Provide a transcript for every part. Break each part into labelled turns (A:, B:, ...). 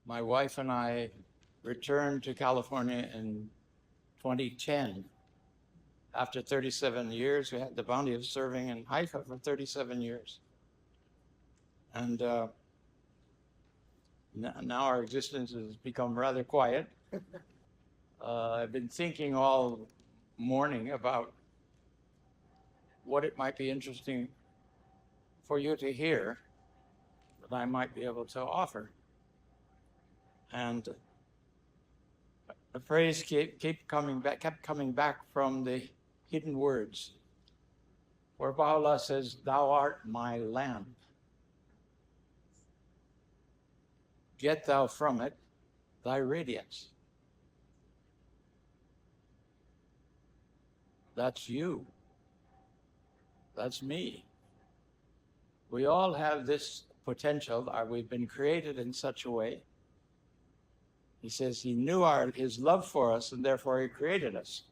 A: My wife and I returned to California in 2010. After 37 years, we had the bounty of serving in Haifa for 37 years. And now our existence has become rather quiet. I've been thinking all morning about what it might be interesting for you to hear that I might be able to offer. And the phrase kept coming back from the hidden words, where Baha'u'llah says, "Thou art my lamp. Get thou from it thy radiance." That's you. That's me. We all have this potential. We've been created in such a way. He says he knew his love for us, and therefore he created us.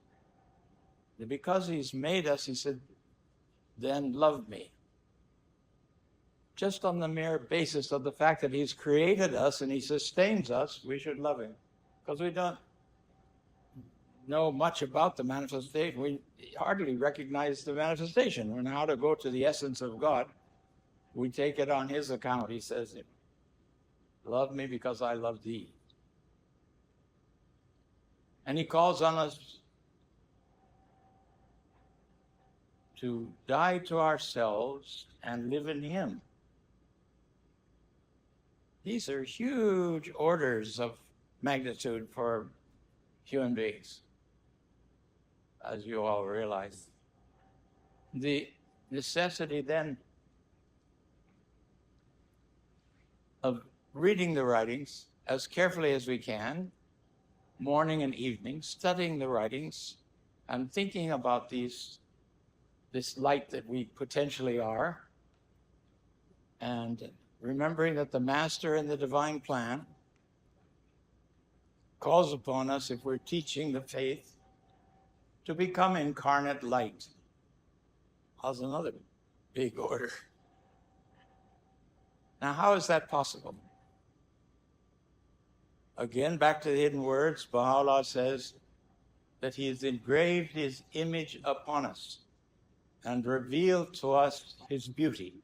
A: And because he's made us, he said, then love me. Just on the mere basis of the fact that he's created us and he sustains us, we should love him. Because we don't know much about the manifestation. We hardly recognize the manifestation. And how to go to the essence of God, we take it on his account. He says, love me because I love thee. And he calls on us to die to ourselves and live in him. These are huge orders of magnitude for human beings, as you all realize. The necessity then of reading the writings as carefully as we can, morning and evening, studying the writings and thinking about this light that we potentially are, and remembering that the Master in the divine plan calls upon us, if we're teaching the faith, to become incarnate light. That's another big order. Now, how is that possible? Again, back to the hidden words, Baha'u'llah says that he has engraved his image upon us and revealed to us his beauty.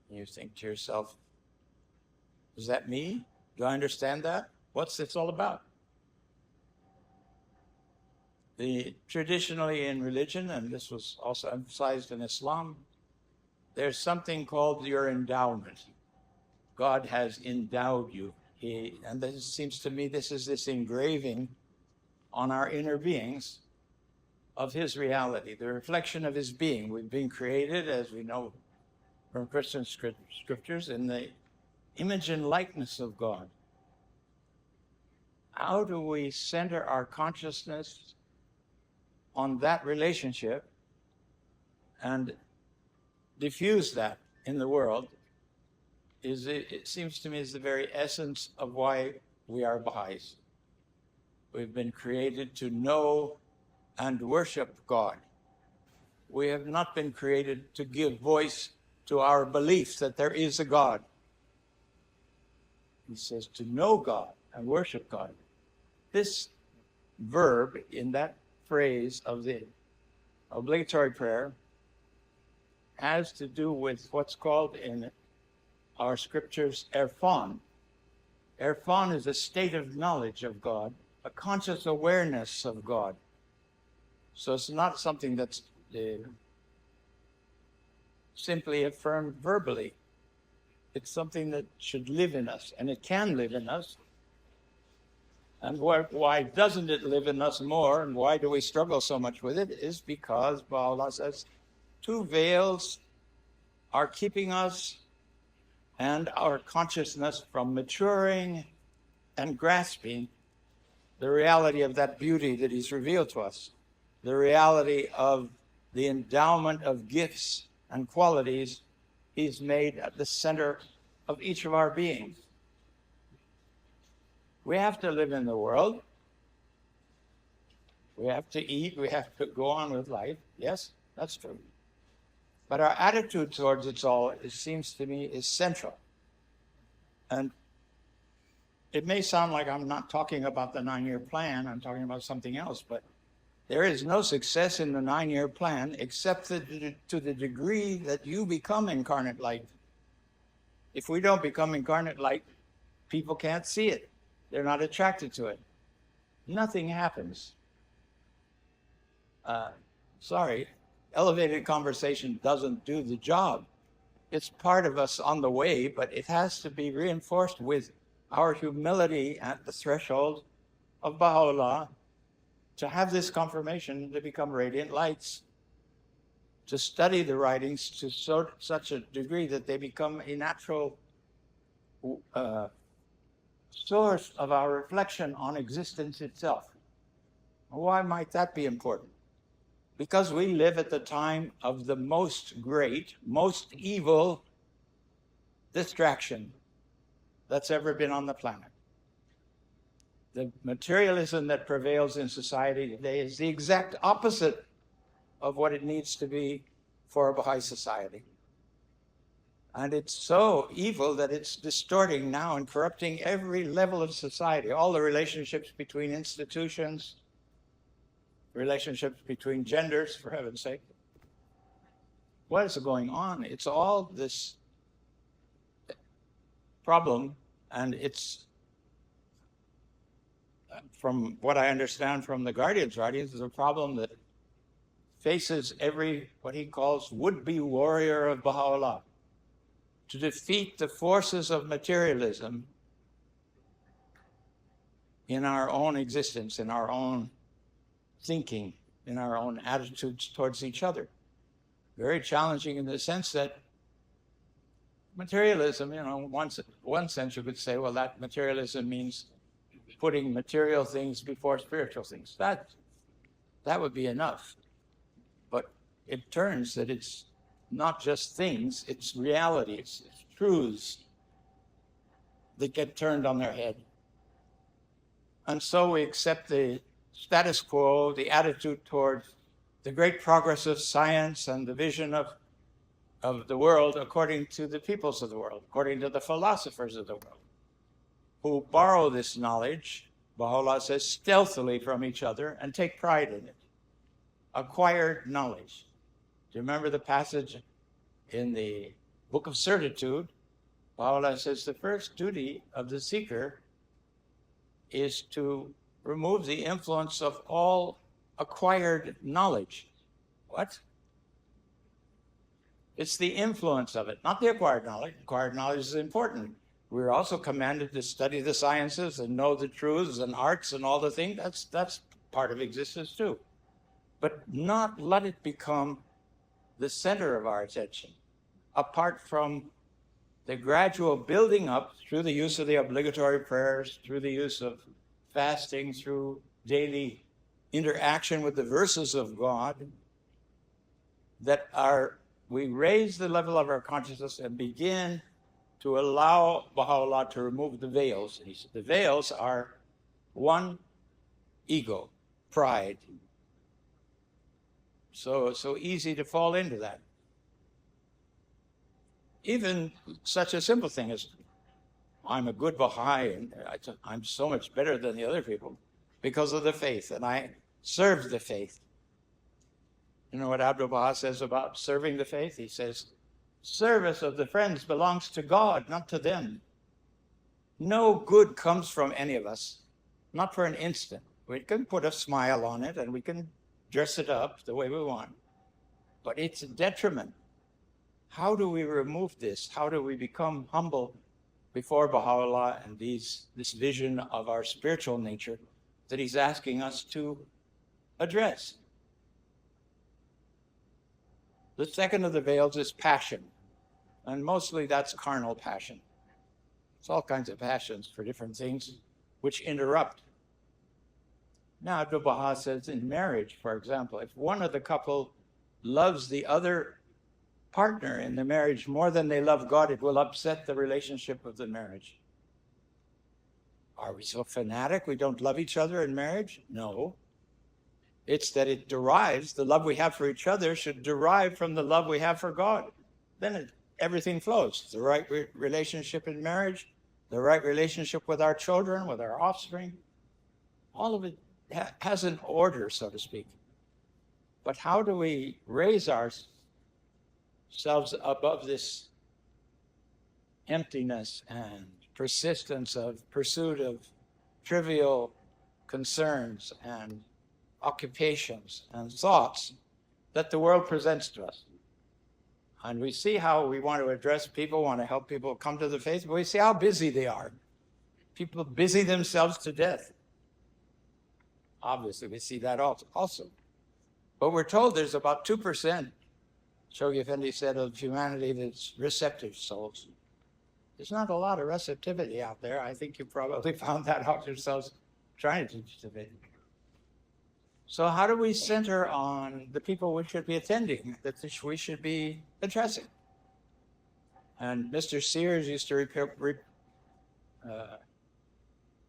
A: And you think to yourself, is that me? Do I understand that? What's this all about? Traditionally in religion, and this was also emphasized in Islam, there's something called your endowment. God has endowed you. And this seems to me this is this engraving on our inner beings of his reality, the reflection of his being. We've been created, as we know from Christian scriptures, in the image and likeness of God. How do we center our consciousness on that relationship and diffuse that in the world? It seems to me is the very essence of why we are Baha'is. We've been created to know and worship God. We have not been created to give voice to our belief that there is a God. He says to know God and worship God. This verb in that phrase of the obligatory prayer has to do with what's called in our scriptures erfan. Erfan is a state of knowledge of God, a conscious awareness of God. So it's not something that's simply affirmed verbally. It's something that should live in us, and it can live in us. And why doesn't it live in us more, and why do we struggle so much with it, is because Baha'u'llah says, two veils are keeping us and our consciousness from maturing and grasping the reality of that beauty that he's revealed to us, the reality of the endowment of gifts and qualities he's made at the center of each of our beings. We have to live in the world. We have to eat. We have to go on with life. Yes, that's true. But our attitude towards it all, it seems to me, is central. And it may sound like I'm not talking about the 9-year plan, I'm talking about something else, but there is no success in the 9-year plan except to the degree that you become incarnate light. If we don't become incarnate light, people can't see it. They're not attracted to it. Nothing happens. Sorry, elevated conversation doesn't do the job. It's part of us on the way, but it has to be reinforced with our humility at the threshold of Baha'u'llah to have this confirmation to become radiant lights, to study the writings to such a degree that they become a natural source of our reflection on existence itself. Why might that be important? Because we live at the time of the most great, most evil distraction that's ever been on the planet. The materialism that prevails in society today is the exact opposite of what it needs to be for a Baha'i society. And it's so evil that it's distorting now and corrupting every level of society, all the relationships between institutions, relationships between genders, for heaven's sake. What is going on? It's all this problem, and it's, from what I understand from the Guardian's writings, is a problem that faces every, what he calls, would-be warrior of Baha'u'llah. To defeat the forces of materialism in our own existence, in our own thinking, in our own attitudes towards each other. Very challenging in the sense that materialism, one sense you could say, well, that materialism means putting material things before spiritual things. That would be enough. But it turns that it's not just things, it's realities, it's truths that get turned on their head. And so we accept the status quo, the attitude towards the great progress of science and the vision of the world according to the peoples of the world, according to the philosophers of the world, who borrow this knowledge, Baha'u'llah says, stealthily from each other and take pride in it. Acquired knowledge. Do you remember the passage in the Book of Certitude? Baha'u'llah says the first duty of the seeker is to remove the influence of all acquired knowledge. What? It's the influence of it, not the acquired knowledge. Acquired knowledge is important. We're also commanded to study the sciences and know the truths and arts and all the things. That's part of existence too. But not let it become the center of our attention, apart from the gradual building up through the use of the obligatory prayers, through the use of fasting, through daily interaction with the verses of God, that we raise the level of our consciousness and begin to allow Baha'u'llah to remove the veils. And he said the veils are, one, ego, pride. So easy to fall into that. Even such a simple thing as, I'm a good Baha'i, and I'm so much better than the other people because of the faith, and I serve the faith. You know what Abdu'l-Baha says about serving the faith? He says, service of the friends belongs to God, not to them. No good comes from any of us, not for an instant. We can put a smile on it and we can dress it up the way we want, but it's a detriment. How do we remove this? How do we become humble before Baha'u'llah and this vision of our spiritual nature that he's asking us to address? The second of the veils is passion, and mostly that's carnal passion. It's all kinds of passions for different things which interrupt. Now, Abdu'l-Baha says in marriage, for example, if one of the couple loves the other partner in the marriage more than they love God, it will upset the relationship of the marriage. Are we so fanatic we don't love each other in marriage? No. It's that it derives, the love we have for each other should derive from the love we have for God. Then everything flows. The right relationship in marriage the right relationship with our children, with our offspring. All of it has an order, so to speak. But how do we raise ourselves above this emptiness and persistence of pursuit of trivial concerns and occupations and thoughts that the world presents to us? And we see how we want to address people, want to help people come to the faith, but we see how busy they are. People busy themselves to death. Obviously, we see that also. But we're told there's about 2%, Shoghi Effendi said, of humanity that's receptive souls. There's not a lot of receptivity out there. I think you probably found that out yourselves trying to teach the faith. So how do we center on the people we should be attending, that we should be addressing? And Mr. Sears used to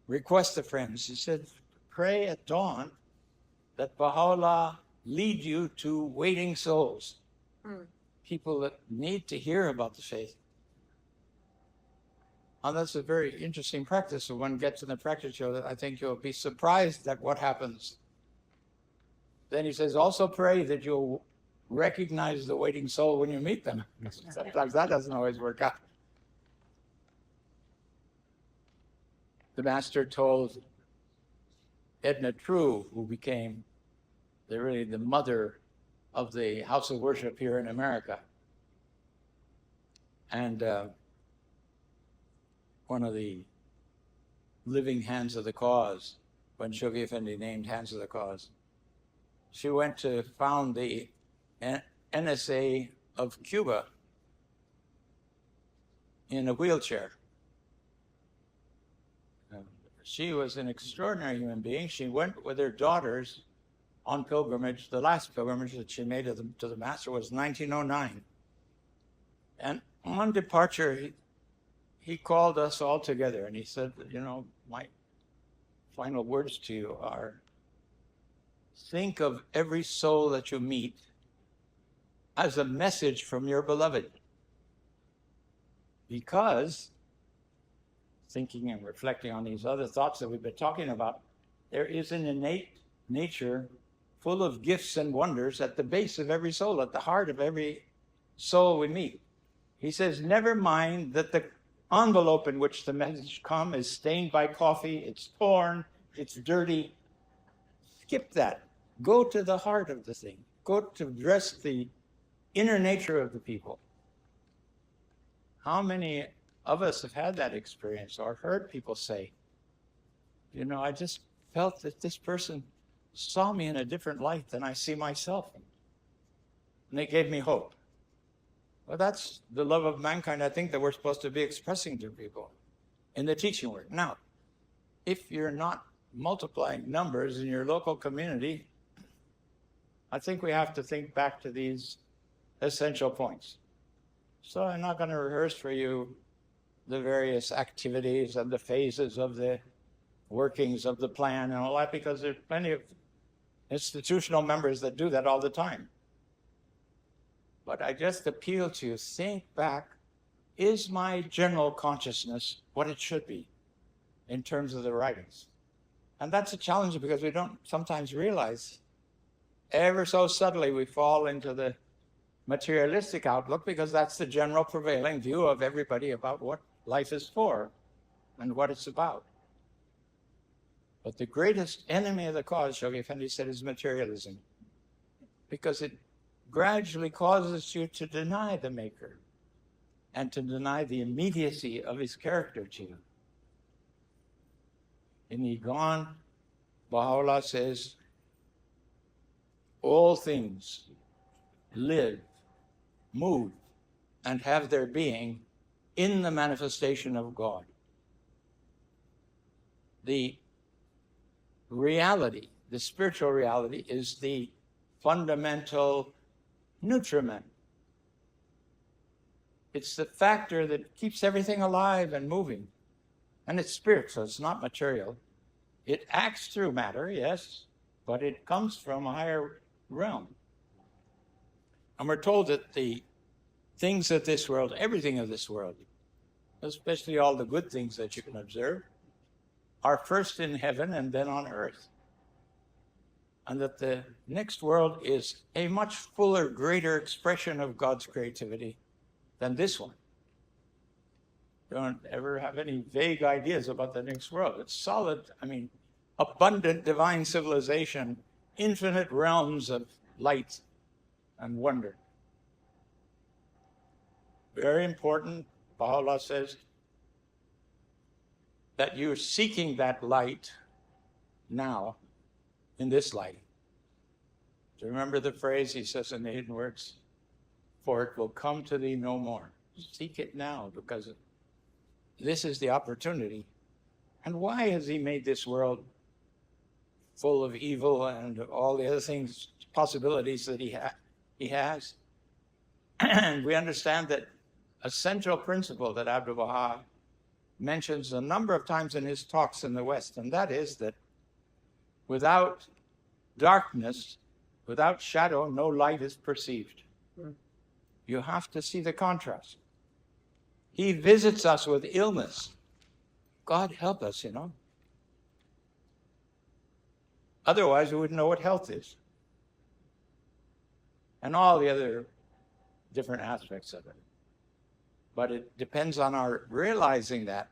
A: request the friends. He said, pray at dawn that Baha'u'llah lead you to waiting souls, people that need to hear about the faith. And that's a very interesting practice. So one gets in the practice show that I think you'll be surprised at what happens. Then he says, also pray that you'll recognize the waiting soul when you meet them. Sometimes that doesn't always work out. The master told Edna True, who became really the mother of the house of worship here in America, and one of the living hands of the cause, when Shoghi Effendi named Hands of the Cause. She went to found the NSA of Cuba in a wheelchair. She was an extraordinary human being. She went with her daughters on pilgrimage. The last pilgrimage that she made to the master was 1909. And on departure, he called us all together and he said, you know, my final words to you are, think of every soul that you meet as a message from your beloved. Because, thinking and reflecting on these other thoughts that we've been talking about, there is an innate nature full of gifts and wonders at the base of every soul, at the heart of every soul we meet. He says, never mind that the envelope in which the message comes is stained by coffee, it's torn, it's dirty. Skip that. Go to the heart of the thing. Go to address the inner nature of the people. How many of us have had that experience or heard people say, you know, I just felt that this person saw me in a different light than I see myself. And they gave me hope. Well, that's the love of mankind, I think, that we're supposed to be expressing to people in the teaching work. Now, if you're not multiplying numbers in your local community, I think we have to think back to these essential points. So I'm not going to rehearse for you the various activities and the phases of the workings of the plan and all that, because there's plenty of institutional members that do that all the time. But I just appeal to you, think back, is my general consciousness what it should be in terms of the writings? And that's a challenge because we don't sometimes realize, ever so subtly we fall into the materialistic outlook because that's the general prevailing view of everybody about what life is for and what it's about. But the greatest enemy of the cause, Shoghi Effendi said, is materialism, because it gradually causes you to deny the Maker and to deny the immediacy of his character to you. In Igan, Baha'u'llah says, all things live, move, and have their being in the manifestation of God. The reality, the spiritual reality, is the fundamental nutriment. It's the factor that keeps everything alive and moving. And it's spiritual, it's not material. It acts through matter, yes, but it comes from a higher realm. And we're told that the things of this world, everything of this world, especially all the good things that you can observe, are first in heaven and then on earth. And that the next world is a much fuller, greater expression of God's creativity than this one. Don't ever have any vague ideas about the next world. It's solid, abundant divine civilization, infinite realms of light and wonder. Very important, Baha'u'llah says, that you're seeking that light now in this light. Do you remember the phrase he says in the hidden words? For it will come to thee no more. Seek it now, because this is the opportunity. And why has he made this world full of evil and all the other things, possibilities that he has? And we understand that a central principle that Abdu'l-Baha mentions a number of times in his talks in the West, and that is that without darkness, without shadow, no light is perceived. You have to see the contrast. He visits us with illness. God help us, Otherwise, we wouldn't know what health is. And all the other different aspects of it. But it depends on our realizing that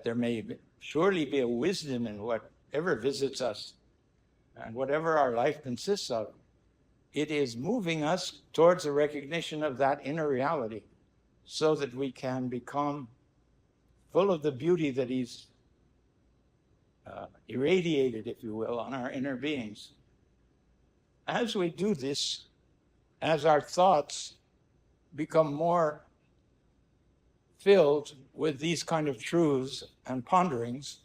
A: there may surely be a wisdom in whatever visits us and whatever our life consists of. It is moving us towards a recognition of that inner reality so that we can become full of the beauty that he's irradiated, if you will, on our inner beings. As we do this, as our thoughts become more filled with these kind of truths and ponderings,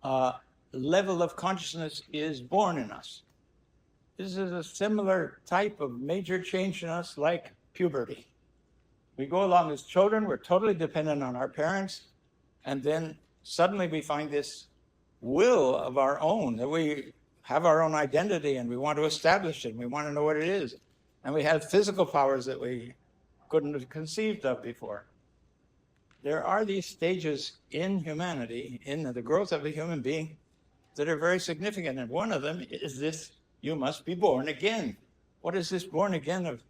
A: a level of consciousness is born in us. This is a similar type of major change in us like puberty. We go along as children, we're totally dependent on our parents, and then suddenly we find this will of our own, that we have our own identity and we want to establish it, and we want to know what it is. And we have physical powers that we couldn't have conceived of before. There are these stages in humanity, in the growth of a human being, that are very significant. And one of them is this: you must be born again. What is this born again of?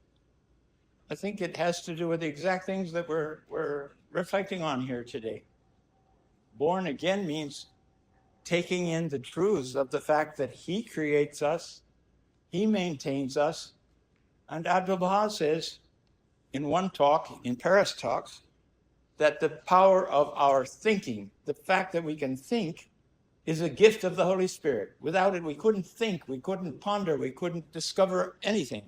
A: I think it has to do with the exact things that we're reflecting on here today. Born again means taking in the truths of the fact that he creates us, he maintains us. And Abdu'l-Baha says in one talk, in Paris talks, that the power of our thinking, the fact that we can think, is a gift of the Holy Spirit. Without it, we couldn't think, we couldn't ponder, we couldn't discover anything.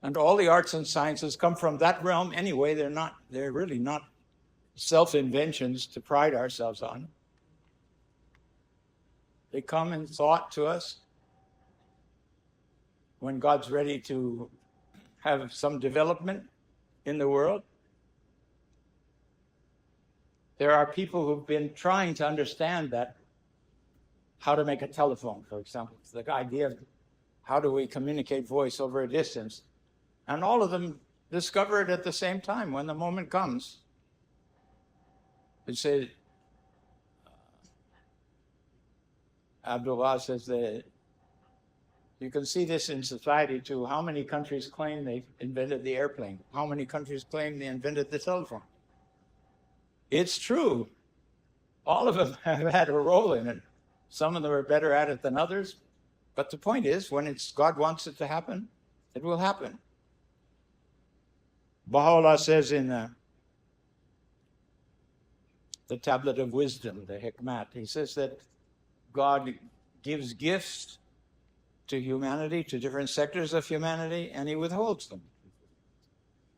A: And all the arts and sciences come from that realm anyway. They're really not self-inventions to pride ourselves on. They come in thought to us when God's ready to have some development in the world. There are people who've been trying to understand that, how to make a telephone, for example. It's the idea of how do we communicate voice over a distance. And all of them discover it at the same time when the moment comes. It says, Abdu'l-Baha says that you can see this in society too. How many countries claim they invented the airplane? How many countries claim they invented the telephone? It's true. All of them have had a role in it. Some of them are better at it than others. But the point is, when God wants it to happen, it will happen. Baha'u'llah says in the Tablet of Wisdom, the Hikmat, he says that God gives gifts to humanity, to different sectors of humanity, and he withholds them.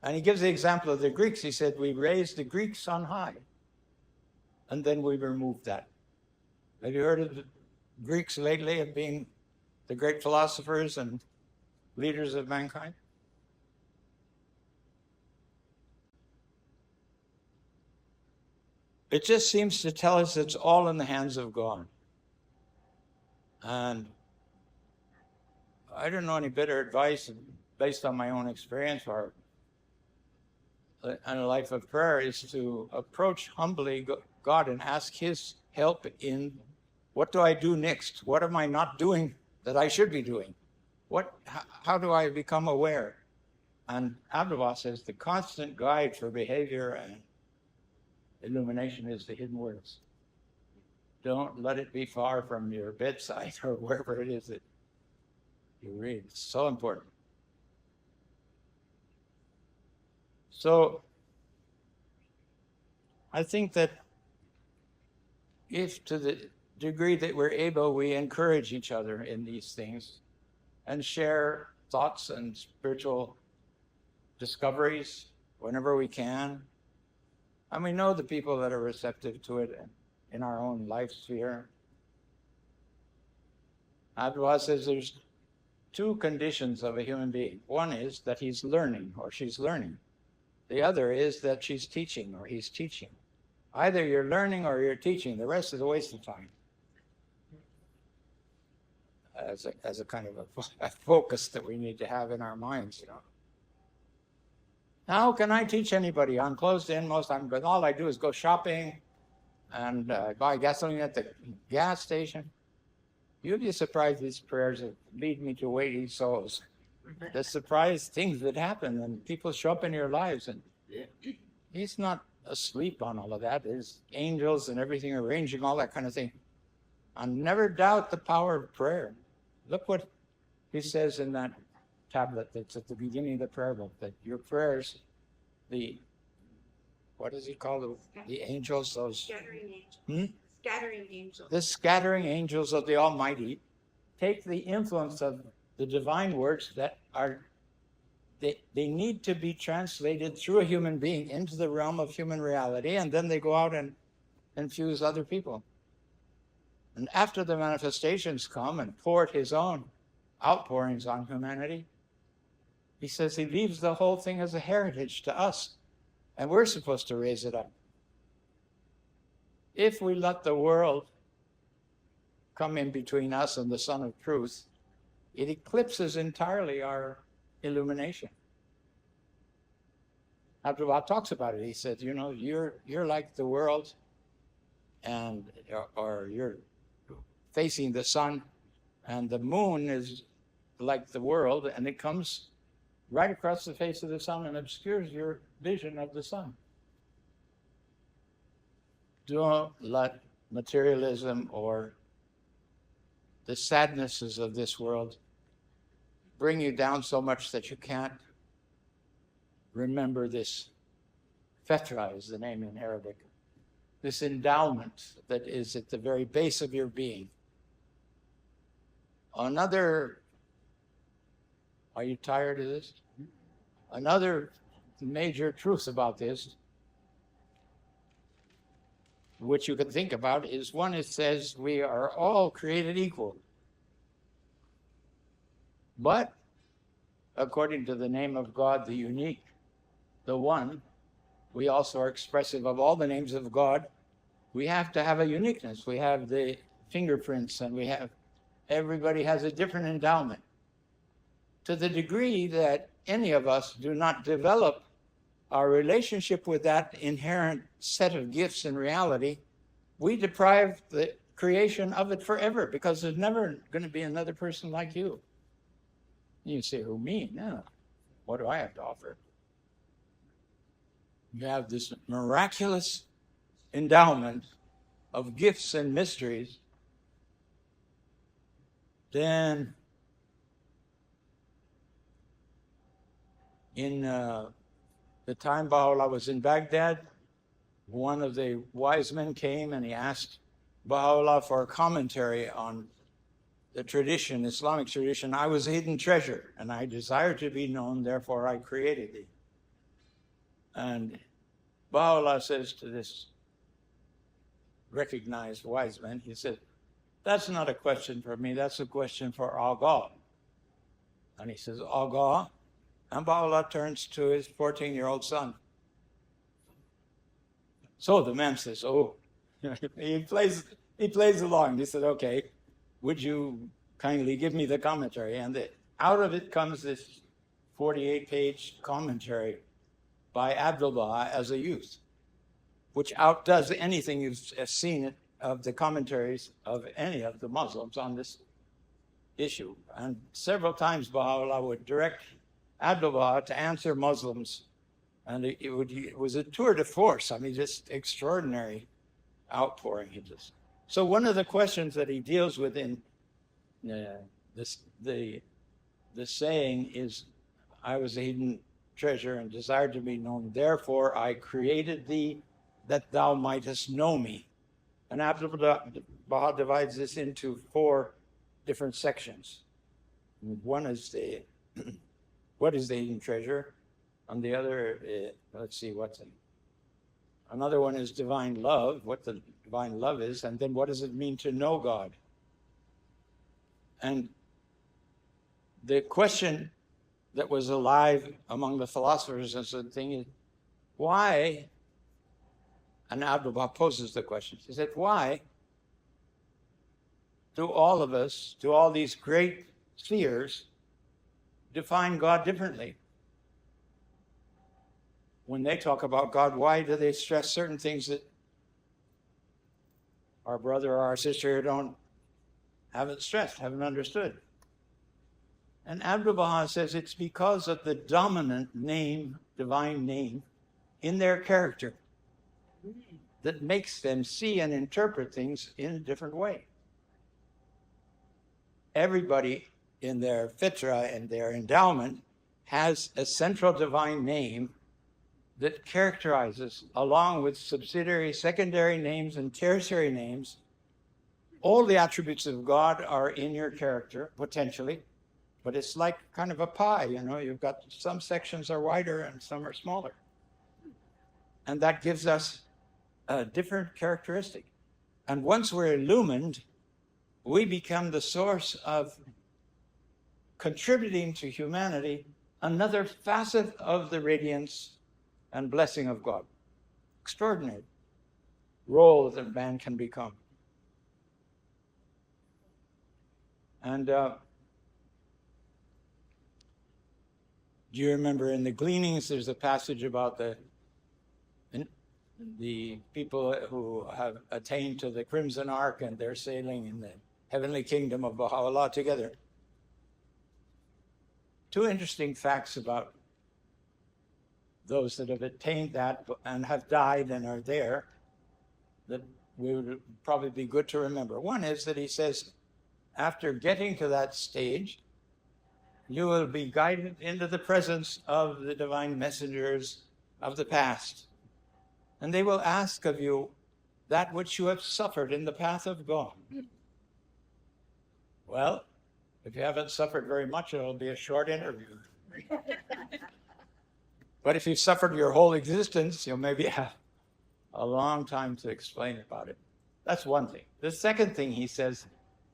A: And he gives the example of the Greeks. He said, we raised the Greeks on high, and then we removed that. Have you heard of the Greeks lately of being the great philosophers and leaders of mankind? It just seems to tell us it's all in the hands of God. And I don't know any better advice based on my own experience or and a life of prayer is to approach humbly God and ask His help in what do I do next? What am I not doing that I should be doing? How do I become aware? And Abdu'l-Baha says the constant guide for behavior and illumination is the hidden words. Don't let it be far from your bedside or wherever it is that you read. It's so important. So I think that if to the degree that we're able, we encourage each other in these things and share thoughts and spiritual discoveries whenever we can. And we know the people that are receptive to it in our own life sphere. Abdu'l-Baha says there's two conditions of a human being. One is that he's learning or she's learning. The other is that she's teaching or he's teaching. Either you're learning or you're teaching. The rest is a waste of time. As a kind of a focus that we need to have in our minds, How can I teach anybody? I'm closed in most of the time, but all I do is go shopping and buy gasoline at the gas station. You'd be surprised these prayers that lead me to weighty souls. The surprise things that happen and people show up in your lives, and He's not asleep on all of that. There's angels and everything arranging all that kind of thing. And never doubt the power of prayer. Look what He says in that tablet that's at the beginning of the prayer book, that your prayers, what does He call the angels? Those
B: scattering angels. Scattering angels.
A: The scattering angels of the Almighty take the influence of the divine words that they need to be translated through a human being into the realm of human reality, and then they go out and infuse other people. And after the manifestations come and pour His own outpourings on humanity, He says He leaves the whole thing as a heritage to us, and we're supposed to raise it up. If we let the world come in between us and the Sun of Truth, it eclipses entirely our illumination. Abdu'l-Baha talks about it. He said, you're like the world, or you're facing the sun, and the moon is like the world, and it comes right across the face of the sun and obscures your vision of the sun. Don't let materialism or the sadnesses of this world bring you down so much that you can't remember this. Fetra is the name in Arabic. This endowment that is at the very base of your being. Are you tired of this? Another major truth about this, which you can think about, is one, it says we are all created equal. But according to the name of God, the unique, the one, we also are expressive of all the names of God. We have to have a uniqueness. We have the fingerprints, and everybody has a different endowment. To the degree that any of us do not develop our relationship with that inherent set of gifts and reality, we deprive the creation of it forever, because there's never going to be another person like you. You say, who, me? No. What do I have to offer? You have this miraculous endowment of gifts and mysteries. Then in the time Baha'u'llah was in Baghdad, one of the wise men came and he asked Baha'u'llah for a commentary on the tradition, Islamic tradition. I was a hidden treasure, and I desired to be known, therefore I created thee. And Baha'u'llah says to this recognized wise man, he said, that's not a question for me, that's a question for Aga. And he says, Aga? And Baha'u'llah turns to his 14-year-old son. So the man says, oh, he plays along. He said, okay, would you kindly give me the commentary? And out of it comes this 48-page commentary by Abdu'l-Baha as a youth, which outdoes anything you've seen of the commentaries of any of the Muslims on this issue. And several times Baha'u'llah would direct Abdu'l-Baha to answer Muslims, and it was a tour de force. I mean, just extraordinary outpouring. So one of the questions that he deals with in the saying is, I was a hidden treasure and desired to be known. Therefore, I created thee that thou mightest know me. And Abdu'l-Baha divides this into 4 different sections. One is what is the hidden treasure? And the other, let's see, another one is divine love, what the divine love is, and then what does it mean to know God? And the question that was alive among the philosophers and the thing is, why, and Abdu'l-Baha poses the question, he said, why do all of us, do all these great seers, define God differently? When they talk about God, why do they stress certain things that our brother or our sister haven't stressed, haven't understood? And Abdu'l-Baha says it's because of the dominant name, divine name, in their character that makes them see and interpret things in a different way. Everybody in their fitra and their endowment has a central divine name that characterizes, along with subsidiary, secondary names and tertiary names, all the attributes of God are in your character, potentially, but it's like kind of a pie, you've got some sections are wider and some are smaller. And that gives us a different characteristic. And once we're illumined, we become the source of contributing to humanity another facet of the radiance and blessing of God. Extraordinary role that man can become. And do you remember in the Gleanings, there's a passage about the people who have attained to the Crimson Ark and they're sailing in the heavenly kingdom of Baha'u'llah together. 2 interesting facts about those that have attained that and have died and are there that would probably be good to remember. One is that he says, after getting to that stage, you will be guided into the presence of the divine messengers of the past. And they will ask of you that which you have suffered in the path of God. Well, if you haven't suffered very much, it'll be a short interview. But if you've suffered your whole existence, you'll maybe have a long time to explain about it. That's one thing. The second thing he says,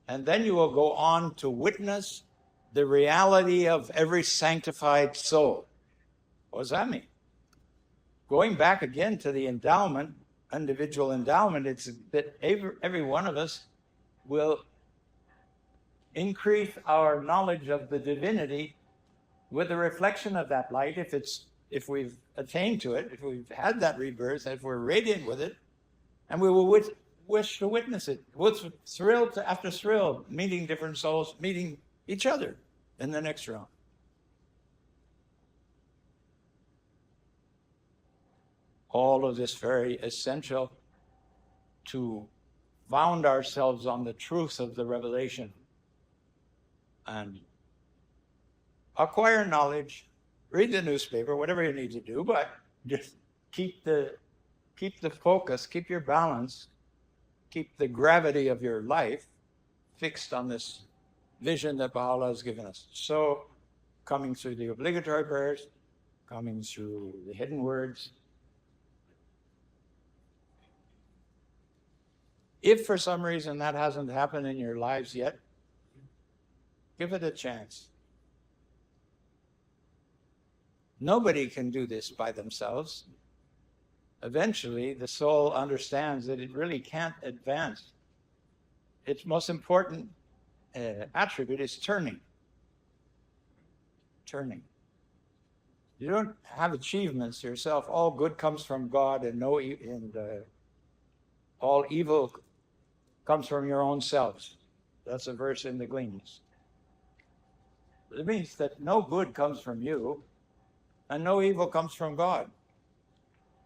A: and then you will go on to witness the reality of every sanctified soul. What does that mean? Going back again to the endowment, individual endowment, it's that every one of us will increase our knowledge of the divinity with a reflection of that light, if we've attained to it, if we've had that rebirth, if we're radiant with it, and we will wish to witness it. We'll thrill after thrill, meeting different souls, meeting each other in the next round. All of this very essential to found ourselves on the truth of the revelation and acquire knowledge, read the newspaper, whatever you need to do, but just keep the focus, keep your balance, keep the gravity of your life fixed on this vision that Baha'u'llah has given us. So coming through the obligatory prayers, coming through the hidden words. If for some reason that hasn't happened in your lives yet, give it a chance. Nobody can do this by themselves. Eventually, the soul understands that it really can't advance. Its most important attribute is turning. Turning. You don't have achievements yourself. All good comes from God, and all evil comes from your own selves. That's a verse in the Gleanings. It means that no good comes from you, and no evil comes from God.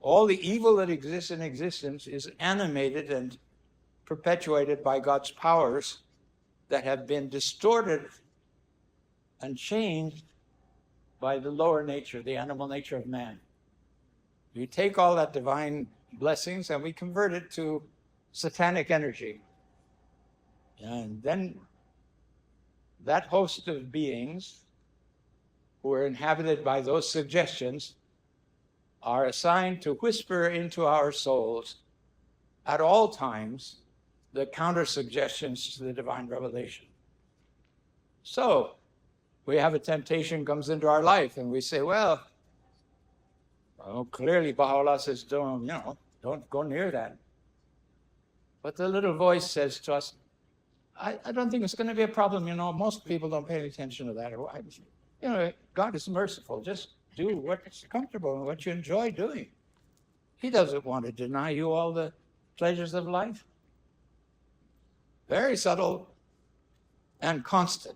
A: All the evil that exists in existence is animated and perpetuated by God's powers that have been distorted and changed by the lower nature, the animal nature of man. We take all that divine blessings and we convert it to satanic energy. And then that host of beings who are inhabited by those suggestions are assigned to whisper into our souls at all times the counter suggestions to the divine revelation. So we have a temptation comes into our life and we say, well, clearly Baha'u'llah says, don't go near that. But the little voice says to us, I don't think it's going to be a problem. Most people don't pay any attention to that. God is merciful. Just do what's comfortable and what you enjoy doing. He doesn't want to deny you all the pleasures of life. Very subtle and constant.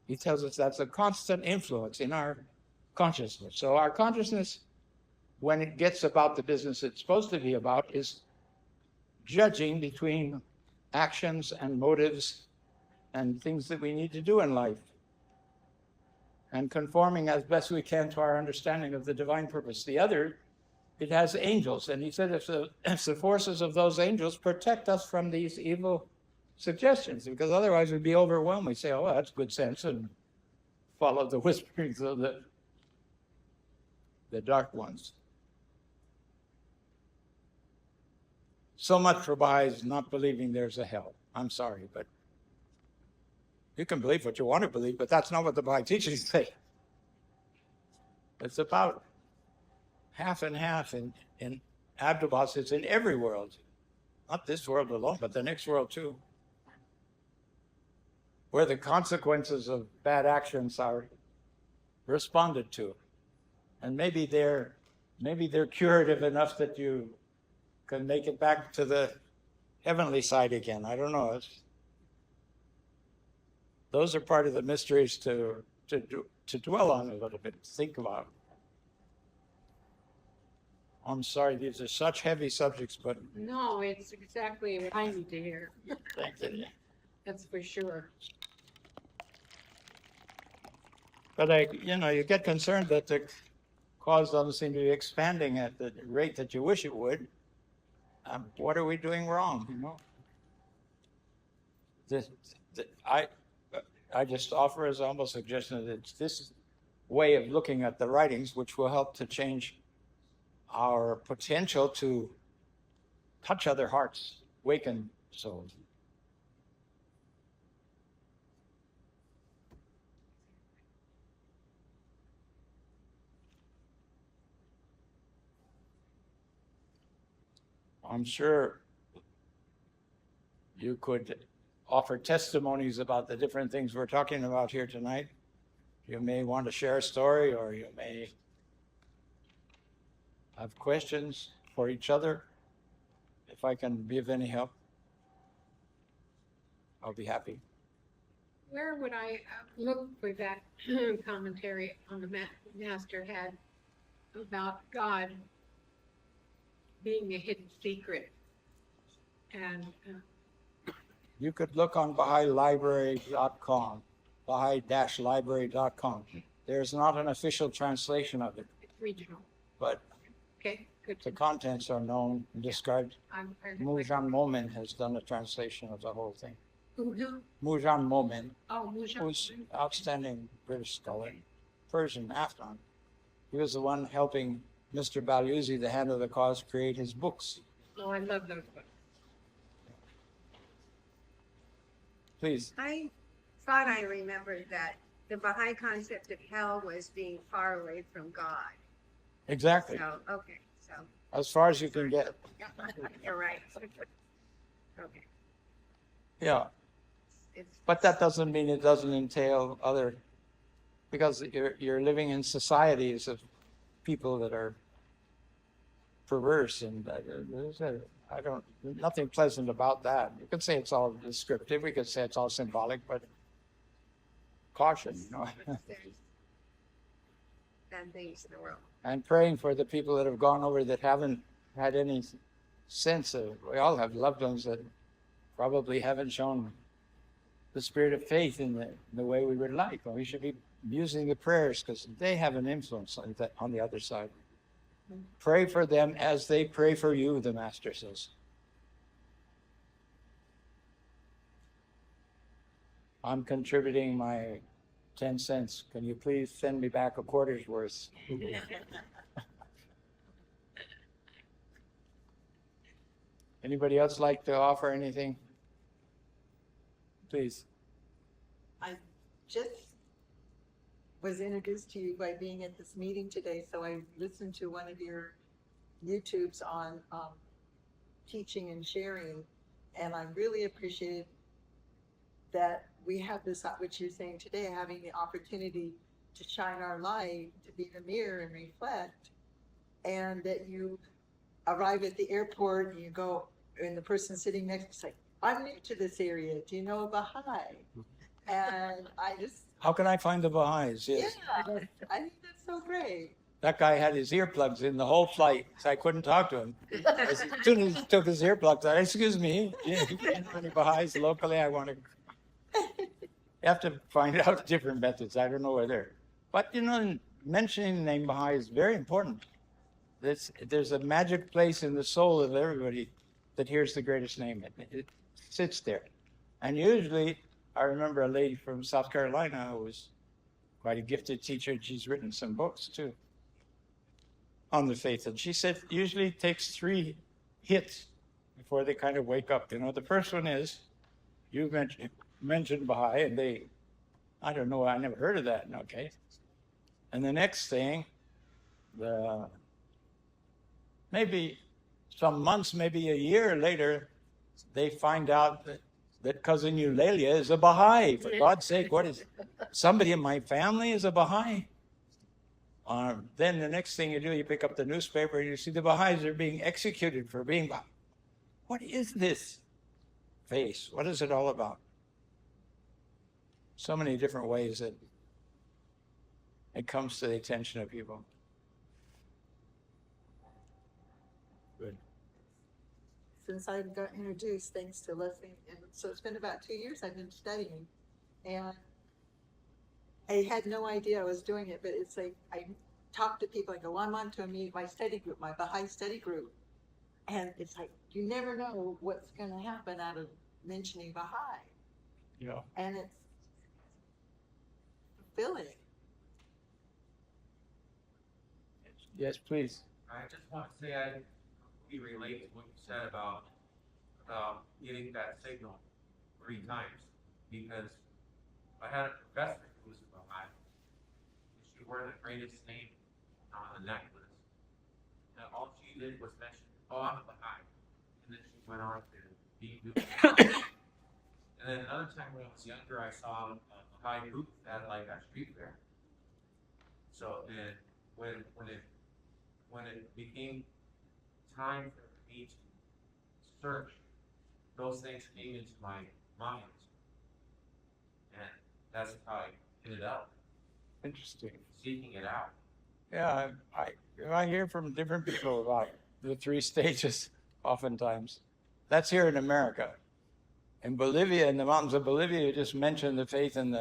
A: He tells us that's a constant influence in our consciousness. So our consciousness, when it gets about the business it's supposed to be about, is judging between actions and motives and things that we need to do in life, and conforming as best we can to our understanding of the divine purpose. The other, it has angels, and he said if the forces of those angels protect us from these evil suggestions, because otherwise we'd be overwhelmed. We say, oh, well, that's good sense, and follow the whisperings of the dark ones. So much for Baha'is not believing there's a hell. I'm sorry, but you can believe what you want to believe, but that's not what the Baha'i teachings say. It's about half and half in Abdu'l-Baha. It's in every world, not this world alone, but the next world too, where the consequences of bad actions are responded to. And maybe they're curative enough that you can make it back to the heavenly side again. I don't know. Those are part of the mysteries to dwell on a little bit, think about. I'm sorry, these are such heavy subjects, but...
C: No, it's exactly what I need to hear.
A: Thank you.
C: That's for sure.
A: But you get concerned that the cause doesn't seem to be expanding at the rate that you wish it would. What are we doing wrong? I just offer as almost a suggestion that it's this way of looking at the writings which will help to change our potential to touch other hearts, waken souls. I'm sure you could offer testimonies about the different things we're talking about here tonight. You may want to share a story, or you may have questions for each other. If I can be of any help, I'll be happy.
C: Where would I look for that commentary on the Master had about God being a hidden secret? And
A: You could look on Baha'u'lLibrary.com, Baha'i-library.com. There's not an official translation of it,
C: it's regional.
A: but
C: Okay, good.
A: the contents are known and described. Moojan Momen has done a translation of the whole thing.
C: Who?
A: Moojan Momen,
C: Oh, Moojan.
A: who's outstanding British scholar, Persian, Afghan. He was the one helping Mr. Balyuzi, the hand of the cause, create his books.
C: Oh, I love those books.
A: Please.
B: I thought I remembered that the Baha'i concept of hell was being far away from God.
A: Exactly.
B: So, okay, so
A: As far as you can get.
B: you're right. Okay.
A: Yeah.
B: It's,
A: But that doesn't mean it doesn't entail other, because you're living in societies of people that are perverse, and nothing pleasant about that. You could say it's all descriptive, we could say it's all symbolic, but caution, you know.
B: There's bad things in the world.
A: And praying for the people that have gone over that haven't had any sense of, we all have loved ones that probably haven't shown the spirit of faith in the way we would like. Well, we should be using the prayers because they have an influence on the other side. Pray for them as they pray for you, the Master says. I'm contributing my 10 cents. Can you please send me back a quarter's worth? Anybody else like to offer anything? Please.
D: I just was introduced to you by being at this meeting today, so I listened to one of your YouTubes on teaching and sharing, and I really appreciated that we have this, which you're saying today, having the opportunity to shine our light, to be the mirror and reflect, and that you arrive at the airport and you go, and the person sitting next to you say, I'm new to this area, do you know a Baha'i? And I just,
A: How can I find the Baha'is? Yes.
D: yeah, I think that's so great.
A: That guy had his earplugs in the whole flight, so I couldn't talk to him. As soon as he took his earplugs out, excuse me, you know any Baha'is locally? I want to. You have to find out different methods. I don't know whether. But, you know, mentioning the name Baha'i is very important. There's a magic place in the soul of everybody that hears the greatest name. It sits there. And usually, I remember a lady from South Carolina who was quite a gifted teacher, and she's written some books too on the faith. And she said usually it takes 3 hits before they kind of wake up. You know, the first one is, you mentioned Baha'i, and I don't know, I never heard of that. Okay. And the next thing, maybe some months, maybe a year later, they find out that cousin Eulalia is a Baha'i. For God's sake, what is it? Somebody in my family is a Baha'i. Then the next thing you do, you pick up the newspaper and you see the Baha'is are being executed for being Baha'i. What is this face? What is it all about? So many different ways that it comes to the attention of people. Good.
D: Since I got introduced, thanks to Leslie, and so it's been about 2 years I've been studying, and I had no idea I was doing it, but it's like I talk to people, I go, I'm on to my study group, my Baha'i study group, and it's like, you never know what's going to happen out of mentioning Baha'i.
A: Yeah.
D: And it's fulfilling.
A: Yes, please.
E: I just want to say I completely relate to what you said about getting that signal 3 times, because I had a professor who was a Baha'i, and she wore the greatest name on the necklace, and all she did was mention, oh, I'm a Baha'i, and then she went on to be And then another time when I was younger, I saw a Baha'i group at like a street fair. So then when it became time for me to search, those things came into my mind, and that's how I ended up
A: Interesting.
E: seeking it out.
A: Yeah, I hear from different people about the 3 stages oftentimes. That's here in America. In Bolivia, in the mountains of Bolivia, you just mention the faith and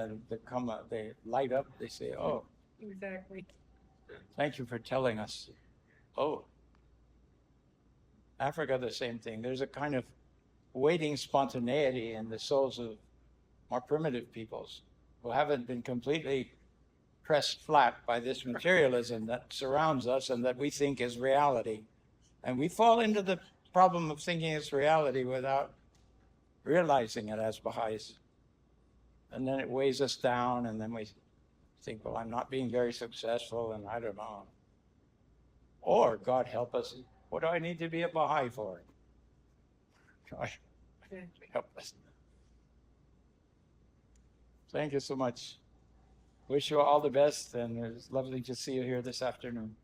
A: they light up. They say, oh,
C: Exactly.
A: thank you for telling us. Oh. Africa, the same thing. There's a kind of waiting spontaneity in the souls of more primitive peoples who haven't been completely pressed flat by this materialism that surrounds us and that we think is reality. And we fall into the problem of thinking it's reality without realizing it as Baha'is. And then it weighs us down, and then we think, well, I'm not being very successful, and I don't know. Or, God help us, what do I need to be a Baha'i for? God help us. Thank you so much. Wish you all the best, and it's lovely to see you here this afternoon.